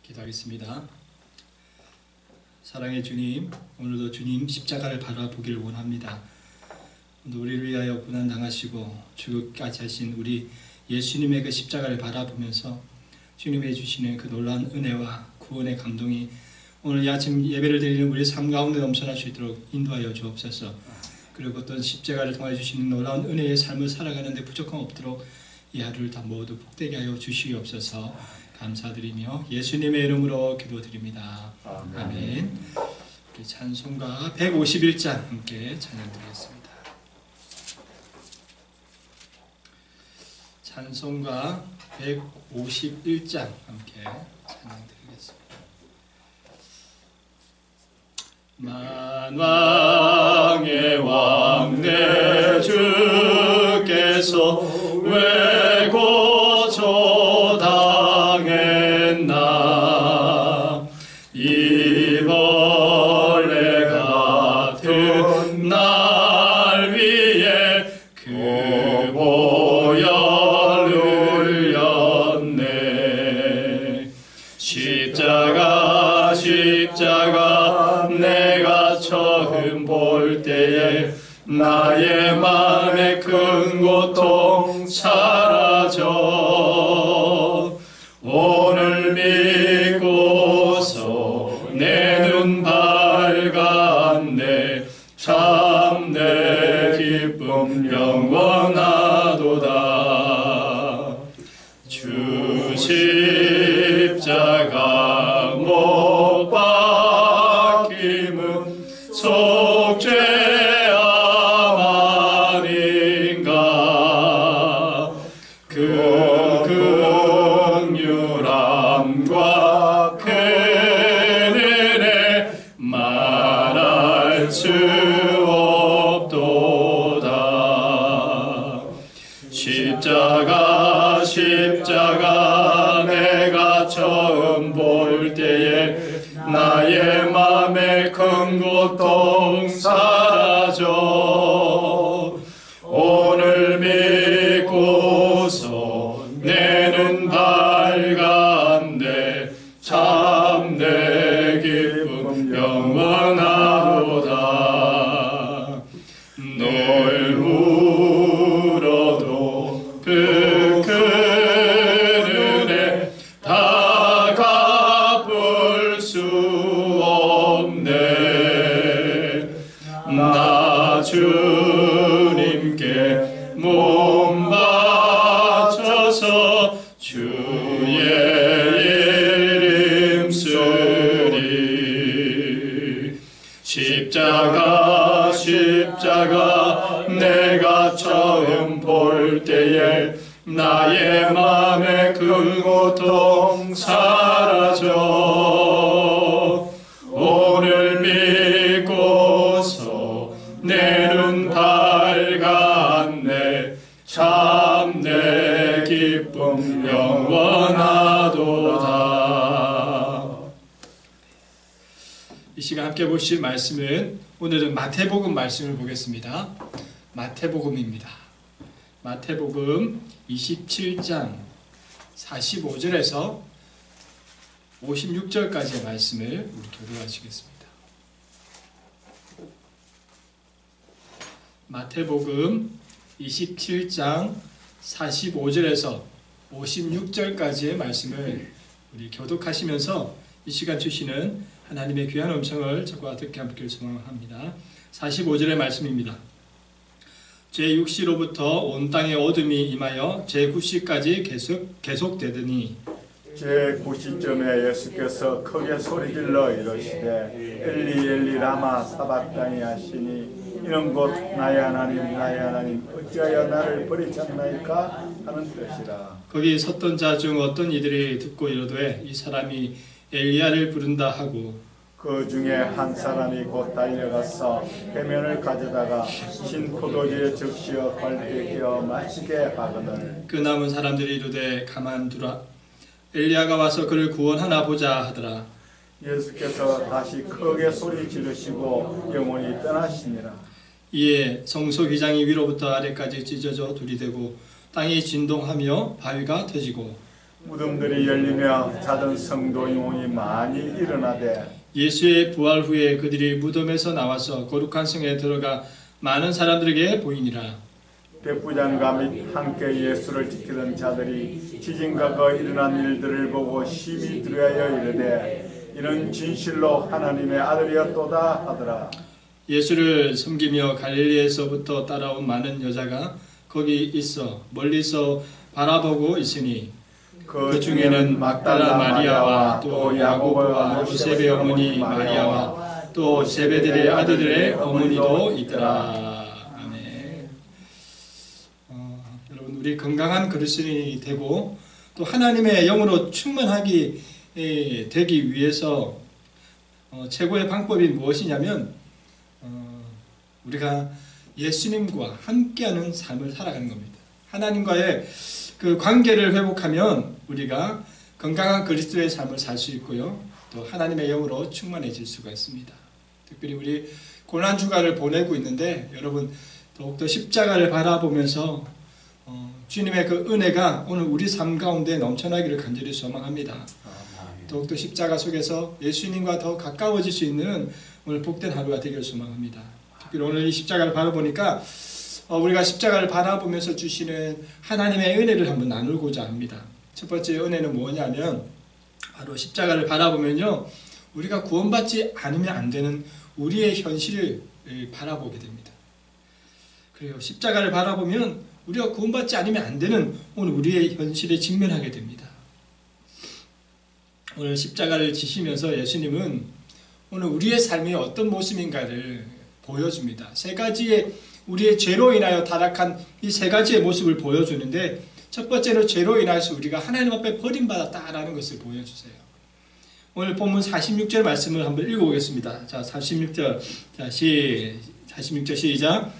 기도하겠습니다. 사랑의 주님, 오늘도 주님 십자가를 바라보기를 원합니다. 우리를 위하여 고난당하시고 죽기까지 하신 우리 예수님의 그 십자가를 바라보면서 주님이 주시는 그 놀라운 은혜와 구원의 감동이 오늘 이 아침 예배를 드리는 우리 삶 가운데 넘쳐날 수 있도록 인도하여 주옵소서. 그리고 어떤 십자가를 통해 주시는 놀라운 은혜의 삶을 살아가는데 부족함 없도록 이 하루를 다 모두 복되게 하여 주시옵소서. 감사드리며 예수님의 이름으로 기도드립니다. 아멘. 우리 찬송가 151장 함께 찬양드리겠습니다. 찬송가 151장 함께 찬양드리겠습니다. 만왕의 왕 내 주께서 왜 고초당했나 이 벌레 같은 날 위에 그 보혈을 흘렸네. 십자가 내가 처음 볼 때에 나의 마음의 큰 고통 사라져. 오늘 믿고서 내 눈 밝았네. 참 내 기쁨 영원하도다. 주 십자가 못 박힘은 속죄함 아닌가. 그 긍휼함과 큰 은혜 말할 수 없도다. 십자가 내가 처음 볼 때에 나의 맘에 큰 고통 사라져. 오늘 믿고서 내 눈 밝았네. 참 내 기쁨 영원하도다. 널 울어도 그 큰 은혜 다 갚을 수 없네. 나 주님께 몸 바쳐서 주의 이름 쓰리. 십자가 내가 처음 볼 때에 나의 맘에 그 고통 사라져. 오늘 믿고서 내 눈 밝았네. 참 내 기쁨 영원하도다. 이 시간 함께 보실 말씀은 오늘은 마태복음 말씀을 보겠습니다. 마태복음입니다. 마태복음 27장 45절에서 56절까지의 말씀을 우리 교도하시겠습니다. 마태복음 27장 45절에서 56절까지의 말씀을 우리 교독하시면서 이 시간 주시는 하나님의 귀한 음성을 저와 듣게 함께 소망합니다. 45절의 말씀입니다. 제6시로부터 온 땅에 어둠이 임하여 제9시까지 계속되더니 제9시쯤에 예수께서 크게 소리질러 이르시되 엘리 엘리 라마 사박다니 하시니 이는 곧 나의 하나님 어찌하여 나를 버리셨나이까 하는 뜻이라. 거기 섰던 자 중 어떤 이들이 듣고 이르되 이 사람이 엘리야를 부른다 하고 그 중에 한 사람이 곧 달려가서 배면을 가져다가 신 포도주에 적시어 갈대 끼어 마시게 하거늘 그 남은 사람들이 이르되 가만두라 엘리야가 와서 그를 구원하나 보자 하더라. 예수께서 다시 크게 소리 지르시고 영원히 떠나시니라. 이에 성소 휘장이 위로부터 아래까지 찢어져 둘이 되고 땅이 진동하며 바위가 터지고 무덤들이 열리며 자던 성도 영혼이 많이 일어나되 예수의 부활 후에 그들이 무덤에서 나와서 거룩한 성에 들어가 많은 사람들에게 보이니라. 백부장과 및 함께 예수를 지키던 자들이 지진과 그 일어난 일들을 보고 심히 두려워하여 이르되 이는 진실로 하나님의 아들이었도다 하더라. 예수를 섬기며 갈릴리에서부터 따라온 많은 여자가 거기 있어 멀리서 바라보고 있으니 그 중에는 막달라 마리아와 또 야고보와 요셉의 어머니 마리아와 또 제베데의 아들들의 어머니도 있더라. 아멘. 여러분, 우리 건강한 그리스도인이 되고 또 하나님의 영으로 충만하기 되기 위해서 최고의 방법이 무엇이냐면 우리가 예수님과 함께하는 삶을 살아가는 겁니다. 하나님과의 그 관계를 회복하면 우리가 건강한 그리스도의 삶을 살 수 있고요. 또 하나님의 영으로 충만해질 수가 있습니다. 특별히 우리 고난주간을 보내고 있는데 여러분 더욱더 십자가를 바라보면서 주님의 그 은혜가 오늘 우리 삶 가운데 넘쳐나기를 간절히 소망합니다. 더욱더 십자가 속에서 예수님과 더 가까워질 수 있는 오늘 복된 하루가 되기를 소망합니다. 특별히 오늘 이 십자가를 바라보니까 우리가 십자가를 바라보면서 주시는 하나님의 은혜를 한번 나누고자 합니다. 첫 번째 은혜는 뭐냐면 바로 십자가를 바라보면요 우리가 구원받지 않으면 안 되는 우리의 현실을 바라보게 됩니다. 그리고 십자가를 바라보면 우리가 구원받지 않으면 안 되는 오늘 우리의 현실에 직면하게 됩니다. 오늘 십자가를 지시면서 예수님은 오늘 우리의 삶이 어떤 모습인가를 보여줍니다. 세 가지의 우리의 죄로 인하여 타락한 이 세 가지의 모습을 보여주는데 첫 번째로 죄로 인하여서 우리가 하나님 앞에 버림받았다라는 것을 보여주세요. 오늘 본문 46절 말씀을 한번 읽어보겠습니다. 자, 46절. 자, 46절 시작.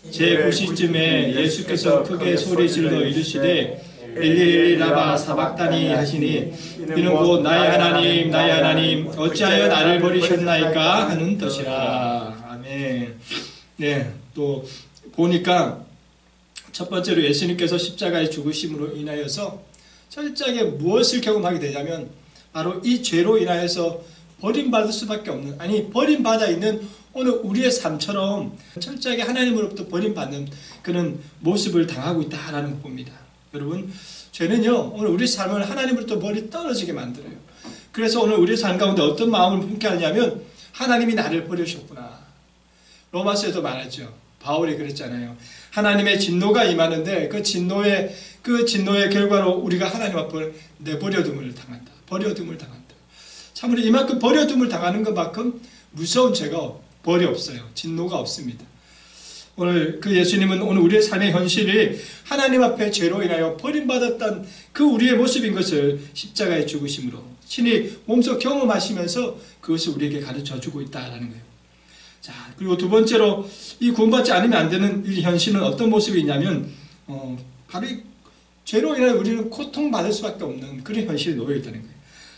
제9시쯤에 예수께서 크게 소리질러 이르시되 엘리 엘리 라마 사박다니 하시니 이는 곧 나의 하나님 나의 하나님 어찌하여 나를 버리셨나이까 하는 뜻이라. 아멘. 네, 또 보니까 첫 번째로 예수님께서 십자가의 죽으심으로 인하여서 철저하게 무엇을 경험하게 되냐면 바로 이 죄로 인하여서 버림받을 수밖에 없는, 아니 버림받아 있는 오늘 우리의 삶처럼 철저하게 하나님으로부터 버림받는 그런 모습을 당하고 있다라는 것 봅니다. 여러분, 죄는요 오늘 우리 삶을 하나님으로부터 멀리 떨어지게 만들어요. 그래서 오늘 우리 삶 가운데 어떤 마음을 품게 하냐면 하나님이 나를 버리셨구나. 로마서에도 말하죠. 바울이 그랬잖아요. 하나님의 진노가 임하는데 그 진노의 결과로 우리가 하나님 앞을 내버려둠을 당한다. 버려둠을 당한다. 참으로 이만큼 버려둠을 당하는 것만큼 무서운 죄가 벌이 없어요. 진노가 없습니다. 오늘 그 예수님은 오늘 우리의 삶의 현실이 하나님 앞에 죄로 인하여 버림받았던 그 우리의 모습인 것을 십자가의 죽으심으로 친히 몸소 경험하시면서 그것을 우리에게 가르쳐주고 있다는 거예요. 자, 그리고 두 번째로 이 구원받지 않으면 안 되는 이 현실은 어떤 모습이 있냐면 바로 이 죄로 인하여 우리는 고통받을 수밖에 없는 그런 현실에 놓여 있다는 거예요.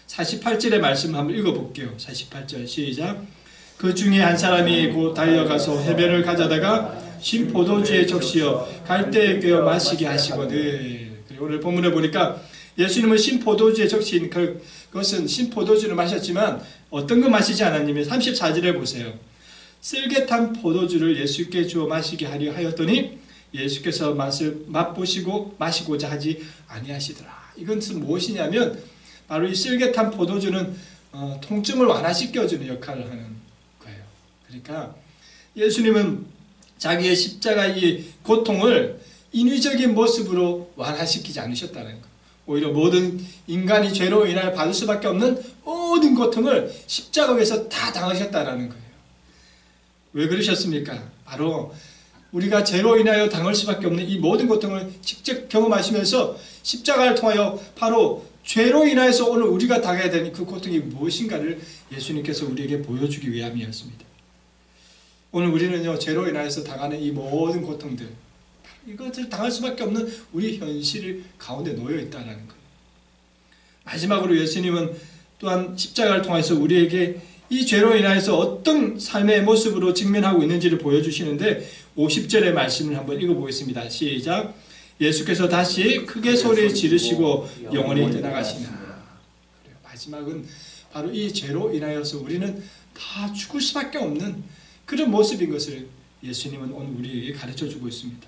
48절의 말씀을 한번 읽어볼게요. 48절 시작. 그 중에 한 사람이 곧 달려가서 해변을 가져다가 신 포도주에 적시어 갈대에 꿰어 마시게 하시거든. 오늘 본문에 보니까 예수님은 신 포도주에 적신 그것은 신 포도주를 마셨지만 어떤 거 마시지 않았냐면 34절에 보세요. 쓸개탄 포도주를 예수께 주어 마시게 하려 하였더니 예수께서 맛을 맛보시고 마시고자 하지 아니하시더라. 이것은 무엇이냐면 바로 이 쓸개탄 포도주는 통증을 완화시켜주는 역할을 하는 거예요. 그러니까 예수님은 자기의 십자가의 고통을 인위적인 모습으로 완화시키지 않으셨다는 거예요. 오히려 모든 인간이 죄로 인하여 받을 수밖에 없는 모든 고통을 십자가 위에서 다 당하셨다는 거예요. 왜 그러셨습니까? 바로 우리가 죄로 인하여 당할 수밖에 없는 이 모든 고통을 직접 경험하시면서 십자가를 통하여 바로 죄로 인하여서 오늘 우리가 당해야 되는 그 고통이 무엇인가를 예수님께서 우리에게 보여주기 위함이었습니다. 오늘 우리는요 죄로 인하여서 당하는 이 모든 고통들 이것을 당할 수밖에 없는 우리 현실 가운데 놓여 있다는 거예요. 마지막으로 예수님은 또한 십자가를 통해서 우리에게 이 죄로 인하여서 어떤 삶의 모습으로 직면하고 있는지를 보여주시는데 50절의 말씀을 한번 읽어보겠습니다. 시작. 예수께서 다시 크게 소리 지르시고 영원히 떠나가시나. 그래요. 마지막은 바로 이 죄로 인하여서 우리는 다 죽을 수밖에 없는 그런 모습인 것을 예수님은 오늘 우리에게 가르쳐주고 있습니다.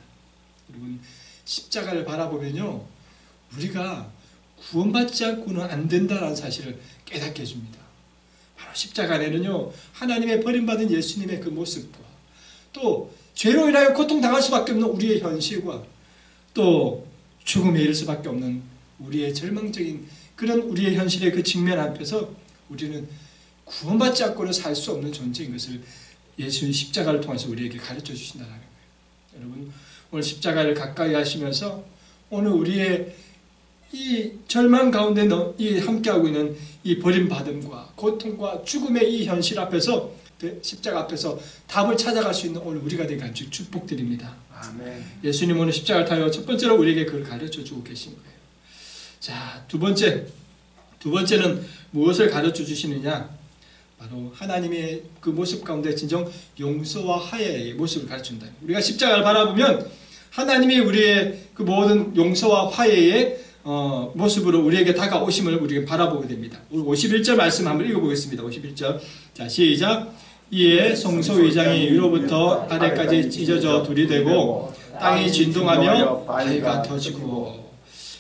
여러분, 십자가를 바라보면요, 우리가 구원받지 않고는 안 된다는 사실을 깨닫게 해줍니다. 바로 십자가 안에는요, 하나님의 버림받은 예수님의 그 모습과 또 죄로 인하여 고통당할 수밖에 없는 우리의 현실과 또 죽음에 이를 수밖에 없는 우리의 절망적인 그런 우리의 현실의 그 직면 앞에서 우리는 구원받지 않고는 살 수 없는 존재인 것을 예수님 십자가를 통해서 우리에게 가르쳐 주신다는 거예요. 여러분, 오늘 십자가를 가까이 하시면서 오늘 우리의 이 절망 가운데 이 함께하고 있는 이 버림받음과 고통과 죽음의 이 현실 앞에서, 십자가 앞에서 답을 찾아갈 수 있는 오늘 우리가 되게 간절히 축복드립니다. 아멘. 예수님 오늘 십자가를 타요 첫 번째로 우리에게 그걸 가르쳐주고 계신 거예요. 자, 두 번째는 무엇을 가르쳐 주시느냐? 바로 하나님의 그 모습 가운데 진정 용서와 화해의 모습을 가르친다. 우리가 십자가를 바라보면 하나님이 우리의 그 모든 용서와 화해의 모습으로 우리에게 다가오심을 우리가 바라보게 됩니다. 51절 말씀 한번 읽어보겠습니다. 51절. 자, 시작. 이에 성소의장이 위로부터 아래까지 찢어져 둘이 되고 땅이 진동하며 바위가 터지고.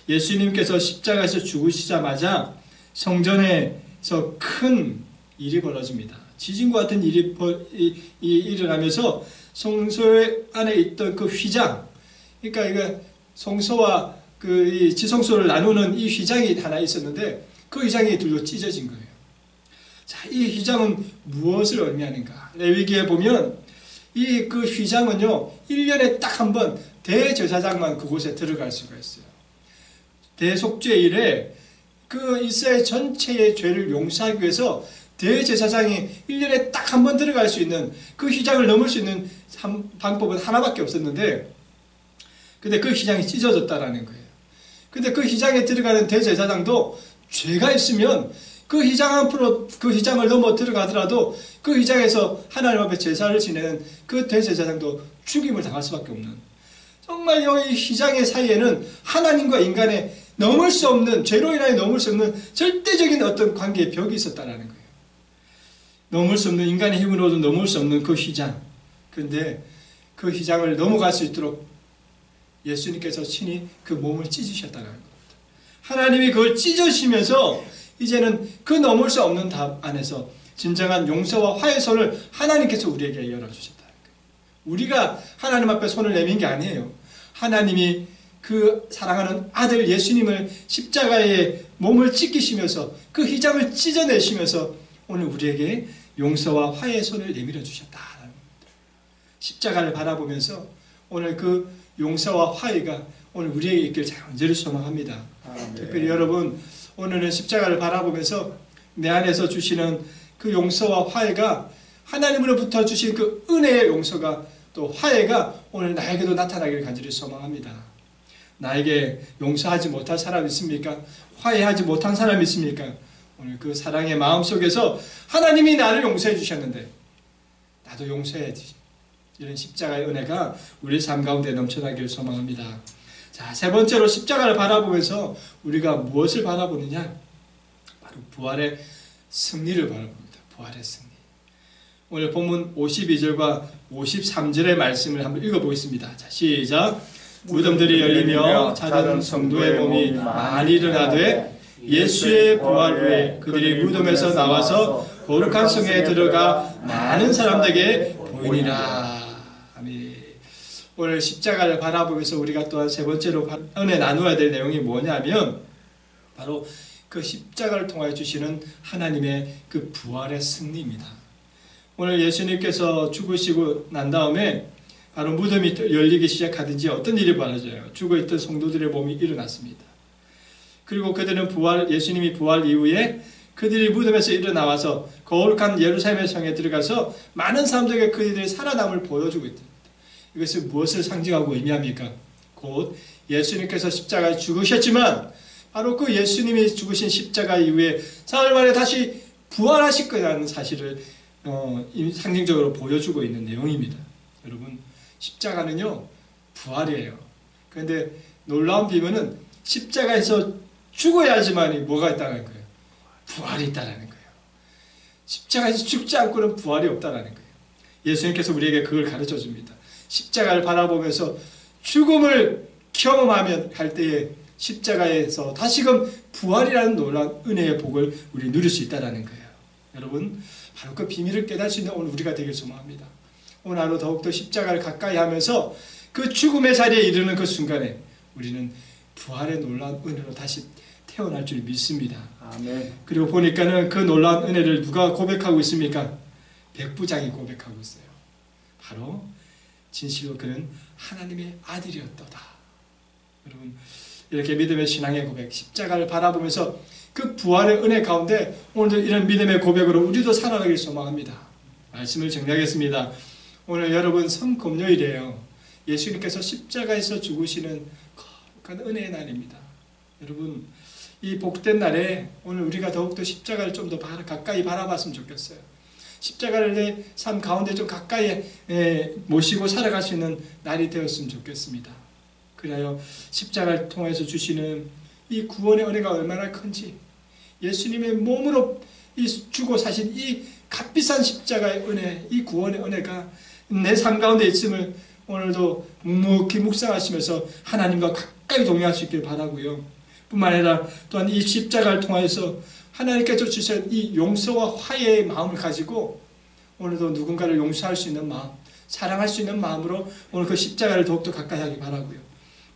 예수님께서 십자가에서 죽으시자마자 성전에서 큰 일이 벌어집니다. 지진과 같은 일이 일어나면서 성소 안에 있던 그 휘장, 그러니까 이거 성소와 그 지성소를 나누는 이 휘장이 하나 있었는데 그 휘장이 둘로 찢어진 거예요. 자, 이 휘장은 무엇을 의미하는가? 레위기에 보면 이 그 휘장은요, 1년에 딱 한 번 대제사장만 그곳에 들어갈 수가 있어요. 대속죄일에 그 이스라엘 전체의 죄를 용서하기 위해서 대제사장이 1년에 딱 한 번 들어갈 수 있는 그 휘장을 넘을 수 있는 방법은 하나밖에 없었는데, 근데 그 휘장이 찢어졌다라는 거예요. 근데 그 휘장에 들어가는 대제사장도 죄가 있으면 그 휘장 앞으로 그 휘장을 넘어 들어가더라도 그 휘장에서 하나님 앞에 제사를 지내는 그 대제사장도 죽임을 당할 수밖에 없는, 정말 이 휘장의 사이에는 하나님과 인간의 넘을 수 없는, 죄로 인하여 넘을 수 없는 절대적인 어떤 관계의 벽이 있었다는 거예요. 넘을 수 없는, 인간의 힘으로도 넘을 수 없는 그 휘장. 그런데 그 휘장을 넘어갈 수 있도록 예수님께서 친히 그 몸을 찢으셨다는 겁니다. 하나님이 그걸 찢으시면서 이제는 그 넘을 수 없는 답 안에서 진정한 용서와 화해의 손을 하나님께서 우리에게 열어주셨다는 거예요. 우리가 하나님 앞에 손을 내민 게 아니에요. 하나님이 그 사랑하는 아들 예수님을 십자가에 몸을 찢기시면서 그 휘장을 찢어내시면서 오늘 우리에게 용서와 화해의 손을 내밀어 주셨다는 겁니다. 십자가를 바라보면서 오늘 그 용서와 화해가 오늘 우리에게 있길 간절히 소망합니다. 특별히 여러분, 오늘은 십자가를 바라보면서 내 안에서 주시는 그 용서와 화해가, 하나님으로부터 주신 그 은혜의 용서가 또 화해가 오늘 나에게도 나타나기를 간절히 소망합니다. 나에게 용서하지 못할 사람 있습니까? 화해하지 못한 사람 있습니까? 오늘 그 사랑의 마음 속에서 하나님이 나를 용서해 주셨는데 나도 용서해야지. 이런 십자가의 은혜가 우리 삶 가운데 넘쳐나기를 소망합니다. 자, 세 번째로 십자가를 바라보면서 우리가 무엇을 바라보느냐? 바로 부활의 승리를 바라봅니다. 부활의 승리. 오늘 본문 52절과 53절의 말씀을 한번 읽어보겠습니다. 자, 시작. 무덤들이 열리며 자던 성도의 몸이 많이 일어나되 예수의 부활 후에 그들이 무덤에서 나와서 거룩한 성에 들어가 많은 사람들에게 보이니라. 아멘. 오늘 십자가를 바라보면서 우리가 또한 세 번째로 은혜 나누어야 될 내용이 뭐냐면 바로 그 십자가를 통하여 주시는 하나님의 그 부활의 승리입니다. 오늘 예수님께서 죽으시고 난 다음에 바로 무덤이 열리기 시작하든지 어떤 일이 벌어져요. 죽어있던 성도들의 몸이 일어났습니다. 그리고 그들은 예수님이 부활 이후에 그들이 무덤에서 일어나와서 거룩한 예루살렘의 성에 들어가서 많은 사람들에게 그들의 살아남을 보여주고 있다. 이것은 무엇을 상징하고 의미합니까? 곧 예수님께서 십자가에 죽으셨지만 바로 그 예수님이 죽으신 십자가 이후에 사흘 만에 다시 부활하실 거라는 사실을 상징적으로 보여주고 있는 내용입니다. 여러분, 십자가는요 부활이에요. 그런데 놀라운 비밀은 십자가에서 죽어야지만이 뭐가 있다는 거예요? 부활이 있다는 거예요. 십자가에서 죽지 않고는 부활이 없다는 거예요. 예수님께서 우리에게 그걸 가르쳐 줍니다. 십자가를 바라보면서 죽음을 경험하면 할 때에 십자가에서 다시금 부활이라는 놀라운 은혜의 복을 우리 누릴 수 있다는 거예요. 여러분, 바로 그 비밀을 깨달을 수 있는 오늘 우리가 되길 소망합니다. 오늘 하루 더욱더 십자가를 가까이 하면서 그 죽음의 자리에 이르는 그 순간에 우리는 부활의 놀라운 은혜로 다시 태어날 줄 믿습니다. 아멘. 그리고 보니까는 그 놀라운 은혜를 누가 고백하고 있습니까? 백부장이 고백하고 있어요. 바로 진실로 그는 하나님의 아들이었도다. 여러분, 이렇게 믿음의 신앙의 고백, 십자가를 바라보면서 그 부활의 은혜 가운데 오늘도 이런 믿음의 고백으로 우리도 살아가길 소망합니다. 말씀을 정리하겠습니다. 오늘 여러분 성금요일이에요. 예수님께서 십자가에서 죽으시는 거룩한 은혜의 날입니다. 여러분, 이 복된 날에 오늘 우리가 더욱더 십자가를 좀 더 가까이 바라봤으면 좋겠어요. 십자가를 내 삶 가운데 좀 가까이 모시고 살아갈 수 있는 날이 되었으면 좋겠습니다. 그래야 십자가를 통해서 주시는 이 구원의 은혜가 얼마나 큰지, 예수님의 몸으로 주고 사신 이 값비싼 십자가의 은혜, 이 구원의 은혜가 내 삶 가운데 있음을 오늘도 묵묵히 묵상하시면서 하나님과 가까이 동행할 수 있길 바라고요. 뿐만 아니라 또한 이 십자가를 통해서 하나님께서 주신 이 용서와 화해의 마음을 가지고 오늘도 누군가를 용서할 수 있는 마음, 사랑할 수 있는 마음으로 오늘 그 십자가를 더욱더 가까이 하기 바라고요.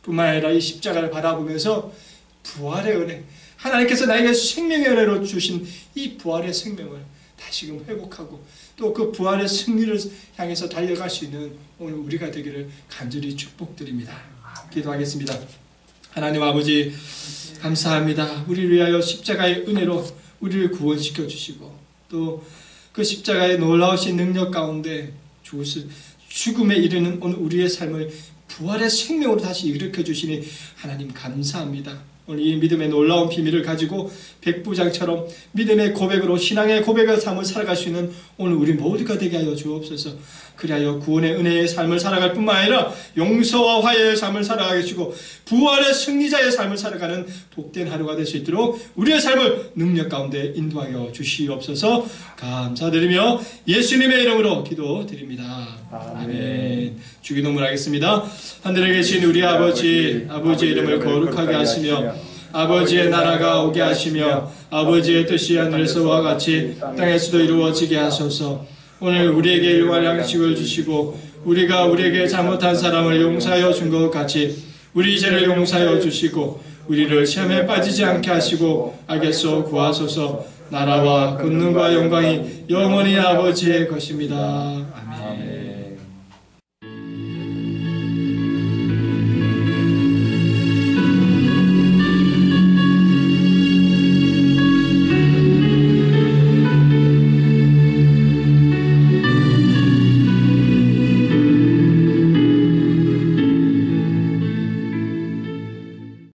뿐만 아니라 이 십자가를 바라보면서 부활의 은혜, 하나님께서 나에게 생명의 은혜로 주신 이 부활의 생명을 다시금 회복하고 또 그 부활의 승리를 향해서 달려갈 수 있는 오늘 우리가 되기를 간절히 축복드립니다. 기도하겠습니다. 하나님 아버지, 감사합니다. 우리를 위하여 십자가의 은혜로 우리를 구원시켜 주시고 또 그 십자가의 놀라우신 능력 가운데 죽음에 이르는 오늘 우리의 삶을 부활의 생명으로 다시 일으켜 주시니 하나님 감사합니다. 오늘 이 믿음의 놀라운 비밀을 가지고 백부장처럼 믿음의 고백으로 신앙의 고백의 삶을 살아갈 수 있는 오늘 우리 모두가 되게 하여 주옵소서. 그리하여 구원의 은혜의 삶을 살아갈 뿐만 아니라 용서와 화해의 삶을 살아가게 해주시고 부활의 승리자의 삶을 살아가는 복된 하루가 될 수 있도록 우리의 삶을 능력 가운데 인도하여 주시옵소서. 감사드리며 예수님의 이름으로 기도드립니다. 아멘. 주기도문 하겠습니다. 하늘에 계신 우리 아버지의 이름을 거룩하게 하시며 아버지의 나라가 오게 하시며 아버지의 뜻이 하늘에서와 같이 땅에서도 이루어지게 하소서. 오늘 우리에게 일용할 양식을 주시고 우리가 우리에게 잘못한 사람을 용서하여 준 것 같이 우리 죄를 용서하여 주시고 우리를 시험에 빠지지 않게 하시고 악에서 구하소서. 나라와 권능과 영광이 영원히 아버지의 것입니다. 아멘.